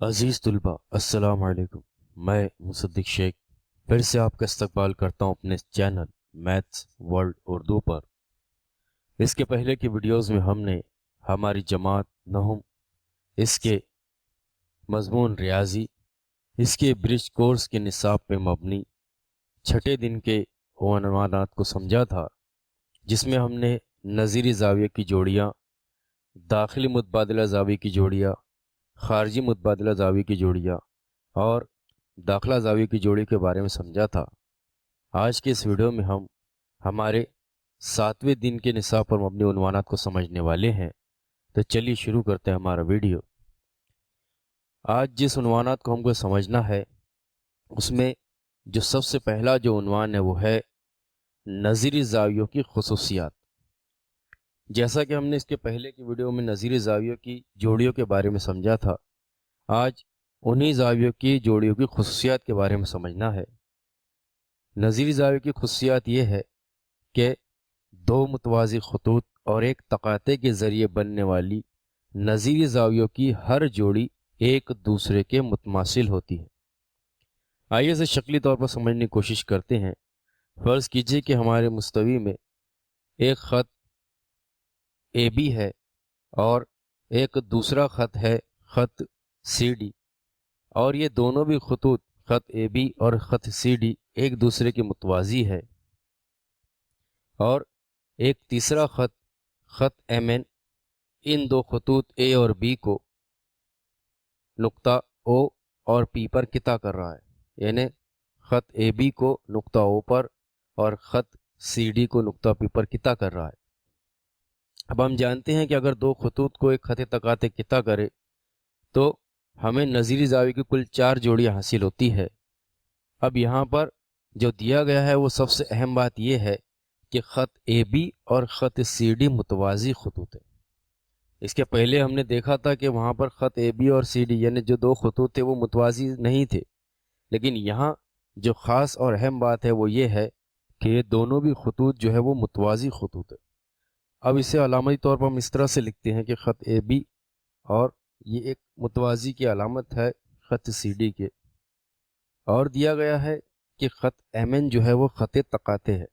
अज़ीज़ तुलबा अस्सलाम वालेकुम। मैं मुसद्दिक शेख फिर से आपका इस्तकबाल करता हूँ अपने चैनल मैथ्स वर्ल्ड उर्दू पर। इसके पहले की वीडियोस में हमने हमारी जमात नहम, इसके मज़मून रियाजी, इसके ब्रिज कोर्स के निसाब पे मबनी छठे दिन के उन्वानात को समझा था, जिसमें हमने नज़ीरी ज़ाविया की जोड़ियाँ, दाखिली मुतबादला ज़ाविया की जोड़ियाँ, ख़ारजी मुतबादला ज़ाविया की जोड़ियाँ और दाखिला ज़ाविया की जोड़ी के बारे में समझा था। आज के इस वीडियो में हम हमारे 7वें दिन के निसाब पर मबनी उन्वानात को समझने वाले हैं। तो चलिए शुरू करते हैं हमारा वीडियो। आज जिस उन्वानात को हमको समझना है, उसमें जो सबसे पहला जो उन्वान है वो है नज़ीरी ज़ावियों की खुसूसियात। जैसा कि हमने इसके पहले की वीडियो में नज़ीरी ज़ावियों की जोड़ियों के बारे में समझा था, आज उन्हीं ज़ावियों की जोड़ियों की खुसूसियात के बारे में समझना है। नज़ीरी ज़ावियों की खुसूसियात ये है कि दो मुतवाज़ी खतूत और एक तकाते के ज़रिए बनने वाली नज़ीरी ज़ावियों की हर जोड़ी एक दूसरे के मुतमासिल होती है। आइए इसे शक्ली तौर पर समझने की कोशिश करते हैं। फ़र्ज़ कीजिए कि हमारे मुस्तवी में एक ख़त ए बी है और एक दूसरा ख़त है ख़त सी डी, और ये दोनों भी खतूत ख़त ए बी और ख़त सी डी एक दूसरे के मुतवाज़ी है। और एक तीसरा ख़त ख़त एम एन इन दो खतूत ए और बी को नुक्ता ओ और पी पर किता कर रहा है, यानी ख़त ए बी को नुक्ता ओ पर और ख़त सी डी को नुक्ता पी पर किता कर रहा है। अब हम जानते हैं कि अगर दो खतूत को एक ख़त तकाते किता करे तो हमें नज़ीरी ज़ाविया की कुल 4 जोड़ियाँ हासिल होती है। अब यहाँ पर जो दिया गया है वो सबसे अहम बात यह है कि ख़त ए बी और ख़त सी डी मुतवाज़ी खतूत है। इसके पहले हमने देखा था कि वहाँ पर ख़त ए बी और सी डी यानी जो दो खतूत थे वो मुतवाज़ी नहीं थे, लेकिन यहाँ जो ख़ास और अहम बात है वो ये है कि ये दोनों भी खतूत जो है वो मुतवाज़ी खतूत है। अब इसे अलामती तौर पर हम इस तरह से लिखते हैं कि ख़त ए बी और ये एक मुतवाज़ी की अलामत है ख़त सी डी के, और दिया गया है कि ख़त एम एन जो है वो ख़त तकाते है।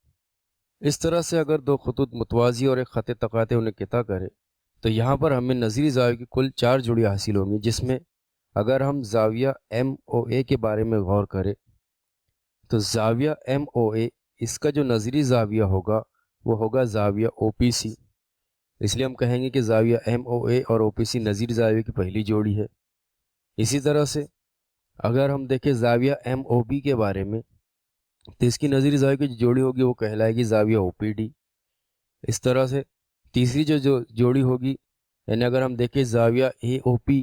इस तरह से अगर दो खतूत मुतवाज़ी और एक ख़त तकाते उन्हें किता करे तो यहाँ पर हमें नज़ीरी ज़ाविया की कुल 4 जोड़ियाँ हासिल होंगी, जिसमें अगर हम ज़ाविया एम ओ ए के बारे में गौर करें तो ज़ाविया एम ओ ए, इसका जो नज़ीरी ज़ाविया होगा वो होगा ज़ाविया ओ पी सी। इसलिए हम कहेंगे कि ज़ाविया एम ओ ए और ओ पी सी नज़ीरी ज़ाविया की पहली जोड़ी है। इसी तरह से अगर हम देखें ज़ाविया एम ओ बी के बारे में तो इसकी नज़ीरी ज़ाविया की जो जोड़ी होगी वो कहलाएगी ज़ाविया ओ पी डी। इस तरह से तीसरी जो जोड़ी होगी, यानी अगर हम देखें ज़ाविया ए ओ पी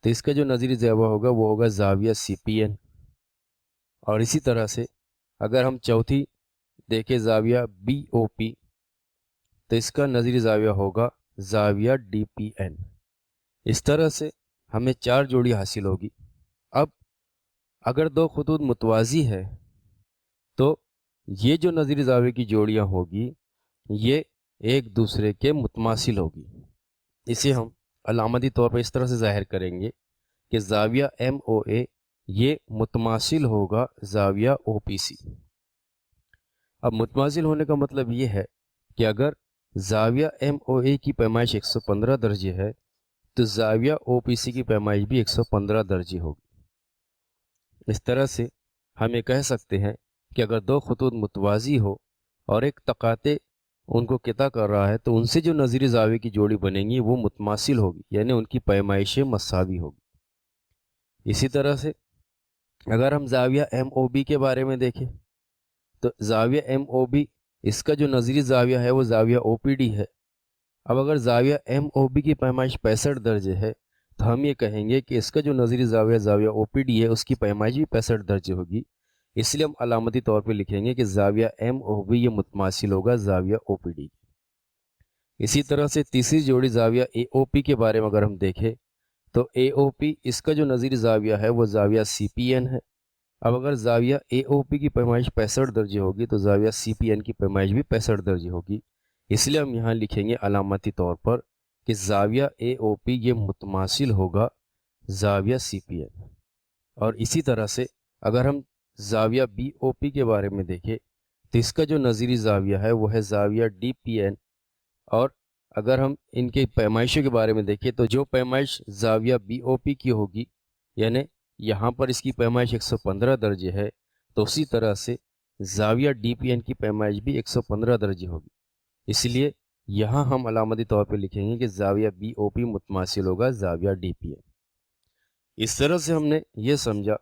तो इसका जो नज़ीरी ज़ाविया होगा वो होगा ज़ाविया सी पी एन। और इसी तरह से अगर हम चौथी देखें ज़ाविया बी ओ पी तो इसका नज़ीरी ज़ाविया होगा ज़ाविया डी पी एन। इस तरह से हमें 4 जोड़ी हासिल होगी। अब अगर दो खतूत मुतवाज़ी है तो ये जो नज़ीरी ज़ाविया की जोड़ियाँ होगी ये एक दूसरे के मुतमासिल होगी। इसे हम अलामती तौर पर इस तरह से ज़ाहिर करेंगे कि ज़ाविया एम ओ ए ये मुतमासिल होगा ज़ाविया ओ पी सी। अब मुतमासिल होने का मतलब ये है कि अगर ज़ाविया एम ओ ए की पैमाइश 115 दर्जे है तो ज़ाविया ओ पी सी की पैमाइश भी 115 दर्जे होगी। इस तरह से हम ये कह सकते हैं कि अगर दो खतूत मुतवाज़ी हो और एक तकाते उनको किता कर रहा है तो उनसे जो नज़ीरी ज़ाविया की जोड़ी बनेंगी वो मुतमासिल होगी, यानी उनकी पैमाइशें मसावी होगी। इसी तरह से अगर हम ज़ाविया एम ओ बी के बारे में देखें तो ज़ाविया एम ओ बी, इसका जो नज़ीरी ज़ाविया है वो ज़ाविया ओ पी डी है। अब अगर ज़ाविया एम ओ बी की पैमाइश 65 दर्जे है तो हम ये कहेंगे कि इसका जो नज़ीरी ज़ाविया ज़ाविया ओ पी डी है उसकी पैमाइश भी 65 दर्जे होगी। इसलिए हम अलामती तौर पर लिखेंगे कि ज़ाविया एम ओ बी ये मुतमासिल होगा ज़ाविया ओ पी डी। इसी तरह से तीसरी जोड़ी ज़ाविया ए ओ पी के बारे में अगर हम देखें तो ए ओ पी, इसका जो नज़ीरी ज़ाविया है वो ज़ाविया सी पी एन है। अब अगर ज़ाविया ए ओ पी की पैमाइश 65 दर्जे होगी तो ज़ाविया सी पी एन की पैमाइश भी 65 दर्जे होगी। इसलिए हम यहाँ लिखेंगे अलामती तौर पर कि ज़ाविया ए ओ पी ये मुतमासिल होगा زاویہ سی پی این. اور اسی طرح سے اگر ہم زاویہ بی او پی کے بارے میں دیکھیں تو اس کا جو نظیری زاویہ ہے وہ ہے زاویہ ڈی پی این. اور اگر ہم ان کے پیمائشوں کے بارے میں دیکھیں تو جو پیمائش زاویہ بی او پی کی ہوگی، یعنی یہاں پر اس کی پیمائش 115 درجے ہے، تو اسی طرح سے زاویہ ڈی پی این کی پیمائش بھی 115 درجے ہوگی. اس لیے یہاں ہم علامتی طور پہ لکھیں گے کہ زاویہ بی او پی متماثل ہوگا زاویہ ڈی پی این. اس طرح سے ہم نے یہ سمجھا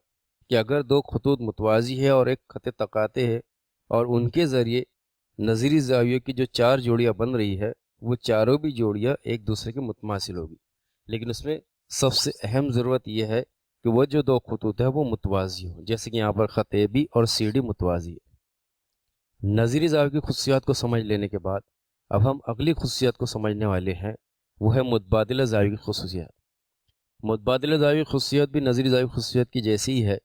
کہ اگر دو خطوط متوازی ہے اور ایک خط تقاطع ہے اور ان کے ذریعے نظیری زاویوں کی جو 4 جوڑیاں بن رہی ہے وہ چاروں بھی جوڑیاں ایک دوسرے کے متماثل ہوگی، لیکن اس میں سب سے اہم ضرورت یہ ہے کہ وہ جو دو خطوط ہیں وہ متوازی ہوں، جیسے کہ یہاں پر خط اے بی اور سی ڈی متوازی ہے. نظیری زاویہ کی خصوصیات کو سمجھ لینے کے بعد اب ہم اگلی خصوصیات کو سمجھنے والے ہیں، وہ ہے متبادلہ زاویہ کی خصوصیات. متبادلہ زاویہ کی خصوصیت بھی نظیری زاویہ کی خصوصیت کی جیسی ہی ہے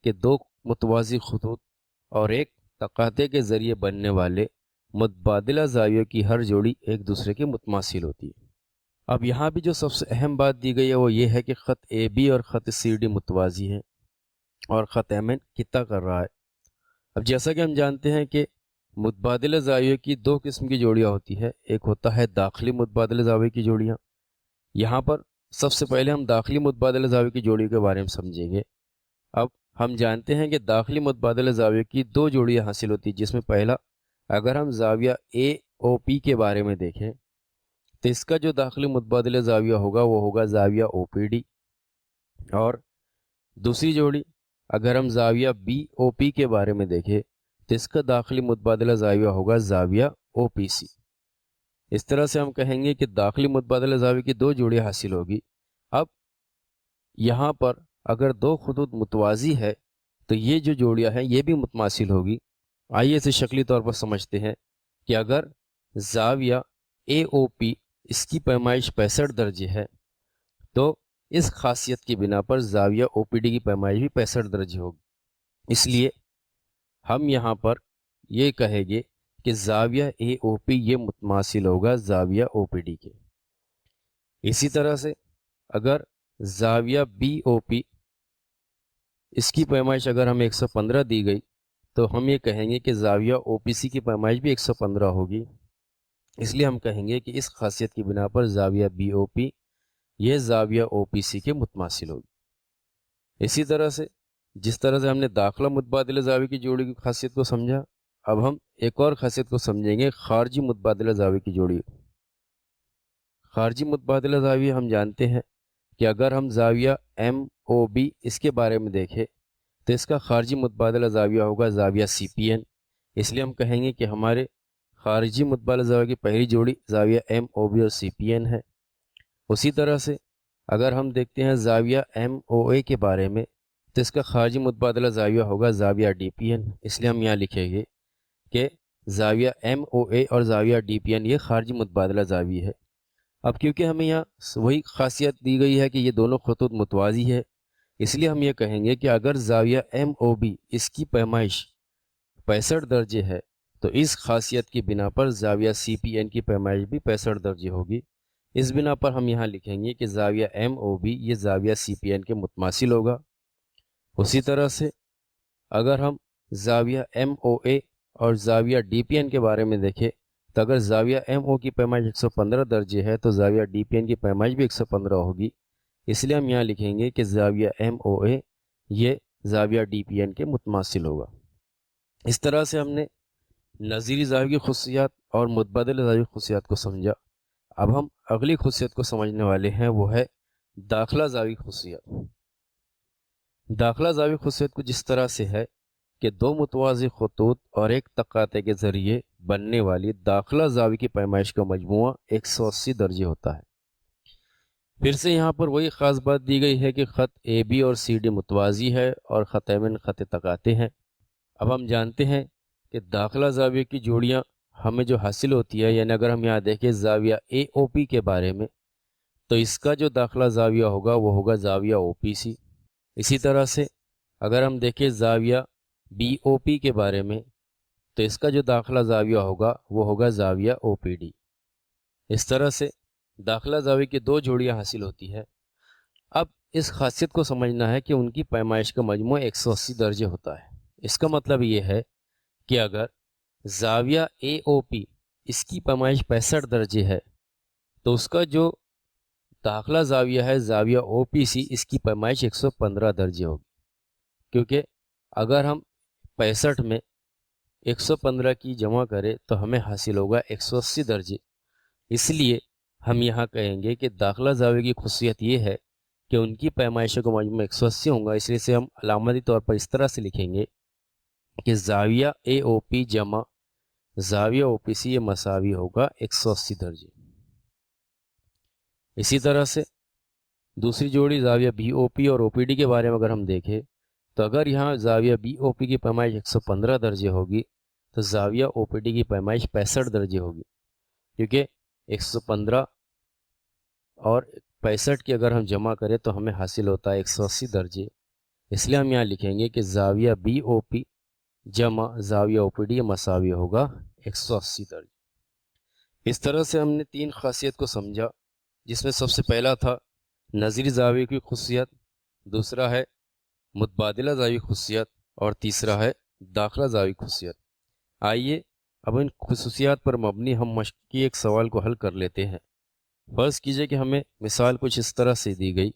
کہ دو متوازی خطوط اور ایک تقاطع کے ذریعے بننے والے متبادلہ زاویوں کی ہر جوڑی ایک دوسرے کے متماثل ہوتی ہے. اب یہاں بھی جو سب سے اہم بات دی گئی ہے وہ یہ ہے کہ خط اے بی اور خط سی ڈی متوازی ہیں اور خط ایم این کتنا کر رہا ہے. اب جیسا کہ ہم جانتے ہیں کہ متبادلہ زاویوں کی 2 قسم کی جوڑیاں ہوتی ہے، ایک ہوتا ہے داخلی متبادلہ زاویہ کی جوڑیاں. یہاں پر سب سے پہلے ہم داخلی متبادلہ زاویہ کی جوڑی کے بارے میں سمجھیں گے. اب ہم جانتے ہیں کہ داخلی متبادلہ زاویہ کی 2 جوڑیاں حاصل ہوتی ہیں، جس میں پہلا اگر ہم زاویہ اے او پی کے بارے میں دیکھیں تو اس کا جو داخلی متبادلہ زاویہ ہوگا وہ ہوگا زاویہ او پی ڈی. اور دوسری جوڑی اگر ہم زاویہ بی او پی کے بارے میں دیکھیں تو اس کا داخلی متبادلہ زاویہ ہوگا زاویہ او پی سی. اس طرح سے ہم کہیں گے کہ داخلی متبادلہ زاویہ کی 2 جوڑیاں حاصل ہوگی. اب یہاں پر اگر 2 خطوط متوازی ہے تو یہ جو جوڑیاں ہیں یہ بھی متماثل ہوگی. آئیے اسے شکلی طور پر سمجھتے ہیں کہ اگر زاویہ اے او پی اس کی پیمائش 65 درجے ہے تو اس خاصیت کی بنا پر زاویہ او پی ڈی کی پیمائش بھی 65 درجے ہوگی. اس لیے ہم یہاں پر یہ کہیں گے کہ زاویہ اے او پی یہ متماثل ہوگا زاویہ او پی ڈی کے. اسی طرح سے اگر زاویہ بی او پی اس کی پیمائش اگر ہمیں 115 دی گئی تو ہم یہ کہیں گے کہ زاویہ او پی سی کی پیمائش بھی 115 ہوگی. اس لیے ہم کہیں گے کہ اس خاصیت کی بنا پر زاویہ بی او پی یہ زاویہ او پی سی کے متماثل ہوگی. اسی طرح سے جس طرح سے ہم نے داخلہ متبادلہ زاویہ کی جوڑی کی خاصیت کو سمجھا، اب ہم ایک اور خاصیت کو سمجھیں گے، خارجی متبادلہ زاویہ کی جوڑی. خارجی متبادلہ زاویہ ہم جانتے ہیں کہ اگر ہم زاویہ ایم او بی اس کے بارے میں دیکھیں تو اس کا خارجی متبادلہ زاویہ ہوگا زاویہ سی پی این. اس لیے ہم کہیں گے کہ ہمارے خارجی متبادلہ زاویہ کی پہلی جوڑی زاویہ ایم او بی اور سی پی این ہے. اسی طرح سے اگر ہم دیکھتے ہیں زاویہ ایم او اے کے بارے میں تو اس کا خارجی متبادلہ زاویہ ہوگا زاویہ ڈی پی این. اس لیے ہم یہاں لکھیں گے کہ زاویہ ایم او اے اور زاویہ ڈی پی این یہ خارجی متبادلہ زاویہ ہے. اب کیونکہ ہمیں یہاں وہی خاصیت دی گئی ہے کہ یہ دونوں خطوط متوازی ہے، اس لیے ہم یہ کہیں گے کہ اگر زاویہ ایم او بی اس کی پیمائش 65 درجے ہے تو اس خاصیت کی بنا پر زاویہ سی پی این کی پیمائش بھی 65 درجے ہوگی. اس بنا پر ہم یہاں لکھیں گے کہ زاویہ ایم او بی یہ زاویہ سی پی این کے متماثل ہوگا. اسی طرح سے اگر ہم زاویہ ایم او اے اور زاویہ ڈی پی این کے بارے میں دیکھیں تو اگر زاویہ ایم او کی پیمائش 115 درجے ہے تو زاویہ ڈی پی این کی پیمائش بھی 115 ہوگی. اس لیے ہم یہاں لکھیں گے کہ زاویہ ایم او اے یہ زاویہ ڈی پی این کے متماثل ہوگا. اس طرح سے ہم نے نظیری زاویہ کی خصوصیات اور متبادلہ زاویہ کی خصوصیات کو سمجھا. اب ہم اگلی خصوصیت کو سمجھنے والے ہیں، وہ ہے داخلہ زاویہ کی خصوصیات. داخلہ زاویہ کی خصوصیت کو جس طرح سے ہے کہ 2 متوازی خطوط اور ایک تقاطع کے ذریعے بننے والی داخلہ زاویہ کی پیمائش کا مجموعہ 180 درجے ہوتا ہے. پھر سے یہاں پر وہی خاص بات دی گئی ہے کہ خط اے بی اور سی ڈی متوازی ہے اور خط ایم این خط تقاطع ہیں. اب ہم جانتے ہیں کہ داخلہ زاویہ کی جوڑیاں ہمیں جو حاصل ہوتی ہے، یعنی اگر ہم یہاں دیکھیں زاویہ اے او پی کے بارے میں تو اس کا جو داخلہ زاویہ ہوگا وہ ہوگا زاویہ او پی سی. اسی طرح سے اگر ہم دیکھیں زاویہ بی او پی کے بارے میں تو اس کا جو داخلہ زاویہ ہوگا وہ ہوگا زاویہ او پی ڈی. اس طرح سے داخلہ زاویہ کی 2 جوڑیاں حاصل ہوتی ہے. اب इस खासियत को समझना है कि उनकी पैमाइश का मजमू 180 दर्जे होता है। इसका मतलब ये है कि अगर ज़ाविया AOP इसकी पैमाइश 65 दर्जे है तो उसका जो दाखला ज़ाविया है ज़ाविया OPC इसकी पैमाइश 115 दर्जे होगी, क्योंकि अगर हम 65 में 115 की जमा करें तो हमें हासिल होगा 180 दर्जे। इसलिए हम यहाँ कहेंगे कि दाखला ज़ाविया की खुसियत ये है कि उनकी पैमाइशों का मजमू 180 होगा। इसलिए से हम अलामती तौर पर इस तरह से लिखेंगे कि ज़ाविया AOP जमा ज़ाविया OPC ये मसावी होगा 180 दर्जे। इसी तरह से दूसरी जोड़ी ज़ाविया BOP और OPD के बारे में अगर हम देखें तो अगर यहाँ ज़ाविया BOP की पैमाइश 115 दर्जे होगी तो ज़ाविया OPD की पैमाइश 65 दर्जे होगी, क्योंकि 115 और 65 की अगर हम जमा करें तो हमें हासिल होता है 180 दर्जे। इसलिए हम यहाँ लिखेंगे कि ज़ाविया BOP जमा ज़ाविया OPD मसावी होगा 180 दर्जे। इस तरह से हमने 3 खासियत को समझा, जिसमें सबसे पहला था नज़ीरी ज़ाविया की खुसियत, दूसरा है मुतबादिला ज़ावी खुसियत और तीसरा है दाखला ज़ावी खुसियत। आइए अब इन खुसूसियात पर मबनी हम मश्क की एक सवाल को हल कर लेते हैं। फ़र्ज़ कीजिए कि हमें मिसाल कुछ इस तरह से दी गई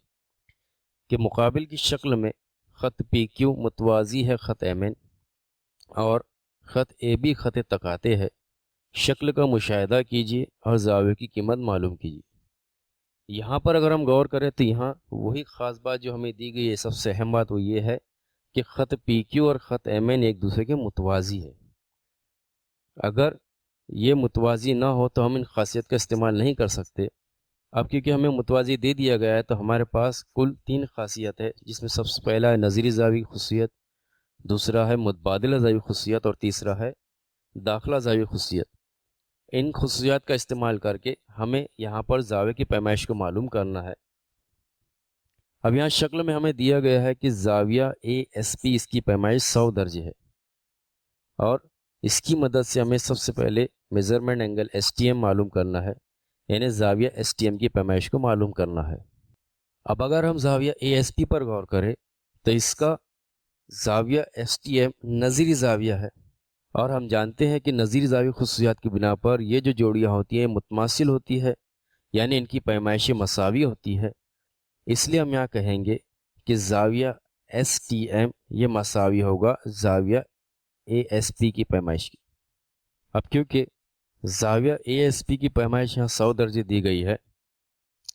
कि मुकाबिल की शक्ल में ख़त PQ मुतवाज़ी है ख़त MN और ख़त AB ख़त तकाते है। शक्ल का मुशाहिदा कीजिए और ज़ाविया की कीमत मालूम कीजिए। यहाँ पर अगर हम गौर करें तो यहाँ वही ख़ास बात जो हमें दी गई है, सबसे अहम बात वो ये है कि ख़त PQ और ख़त MN एक दूसरे के मुतवाज़ी है। अगर ये मुतवाज़ी ना हो तो हम इन खासियत का इस्तेमाल नहीं कर सकते। अब क्योंकि हमें मुतवाज़ी दे दिया गया है तो हमारे पास कुल 3 खासियत है, जिसमें सबसे पहला है नज़ीरी ज़ावी खुसियत, दूसरा है मुतबादिला ज़ावी खुसियत और तीसरा है दाखला ज़ावी खुसियत। इन खुसियत का इस्तेमाल करके हमें यहाँ पर ज़ाविया की पैमाइश को मालूम करना है। अब यहाँ शक्ल में हमें दिया गया है कि ज़ाविया ASP इसकी पैमाइश 100 दर्जे है और इसकी मदद से हमें सबसे पहले मेज़रमेंट एंगल STM मालूम करना है, यानी ज़ाविया STM की पैमाइश को मालूम करना है। अब अगर हम ज़ाविया ASP पर गौर करें तो इसका ज़ाविया STM नज़ीरी ज़ाविया है और हम जानते हैं कि नज़ीरी ज़ाविया खुसूसियात की बिना पर ये जो जोड़ियाँ होती हैं मुतमासिल होती है, यानी इनकी पैमाइशें मसावी होती है। इसलिए हम यहाँ कहेंगे कि ज़ाविया STM ये मसावी होगा ज़ाविया ASP की पैमाइश की। अब क्योंकि ज़ाविया ASP की पैमाइश यहाँ 100 दर्जे दी गई है,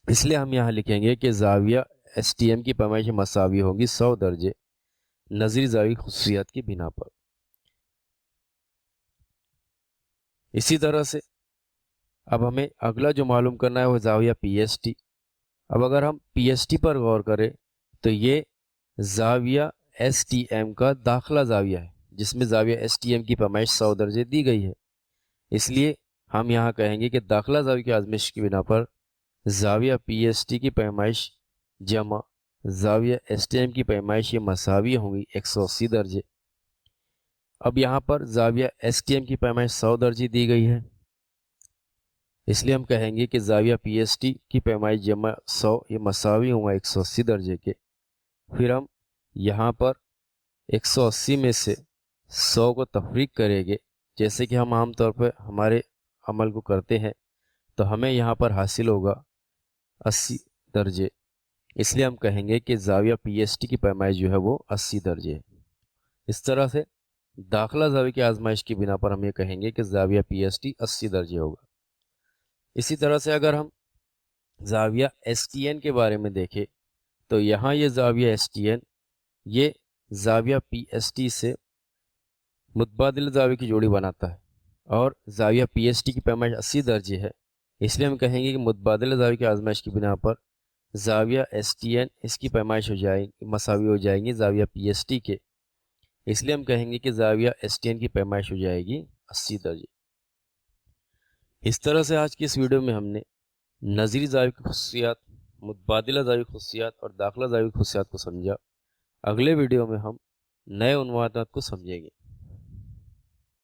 इसलिए हम यहाँ लिखेंगे कि ज़ाविया STM की पैमाइश मसावी होगी 100 दर्जे नज़ीरी ज़ावी खुसूसियात की बिना पर। इसी तरह से अब हमें अगला जो मालूम करना है वो ज़ाविया PST। अब अगर हम PST पर गौर करें तो ये ज़ाविया STM का दाखला ज़ाविया है, जिसमें ज़ाविया STM की पैमाइश 100 दर्जे दी गई है। इसलिए हम यहाँ कहेंगे कि दाखला ज़ाविया की आज़माइश की बिना पर ज़ाविया PST की पैमाइश जमा ज़ाविया STM की पैमाइश ये मसावी होंगी 180 दर्जे। अब यहाँ पर ज़ाविया STM की पैमाइश 100 दर्जे दी गई है, इसलिए हम कहेंगे कि ज़ाविया PST की पैमाइश जमा 100 ये मसावी होगा 180 दर्जे के। फिर हम यहाँ पर 180 में से 100 को तफरीक करेंगे, जैसे कि हम आमतौर पर हमारे अमल को करते हैं, तो हमें यहाँ पर हासिल होगा 80 दर्जे। इसलिए हम कहेंगे कि ज़ाविया PST की पैमाइश जो है वो 80 दर्जे है। इस तरह से दाखला ज़ाविया की आजमाइश की बिना पर हम ये कहेंगे कि ज़ाविया PST 80 दर्जे होगा। इसी तरह से अगर हम ज़ाविया STN के बारे में देखें तो यहाँ ये ज़ाविया STN ये ज़ाविया PST से मुतबादिल ज़ाविया की जोड़ी बनाता है और ज़ाविया PST की पैमाइश 80 दर्जे है। इसलिए हम कहेंगे कि मुतबादिल ज़ाविया की आजमाइश की बिना पर ज़ाविया STN इसकी पैमाइश हो जाएगी मसावी हो जाएंगी ज़ाविया PST के। इसलिए हम कहेंगे कि ज़ाविया STN की पैमाइश हो जाएगी 80 दर्जे। इस तरह से आज की इस वीडियो में हमने नज़ीरी ज़ाविया की खुसूसियात, मुतबादिला ज़ाविया की खुसूसियात और दाखला ज़ाविया की खुसूसियात को समझा। अगले वीडियो में हम नए उन्वानात को समझेंगे।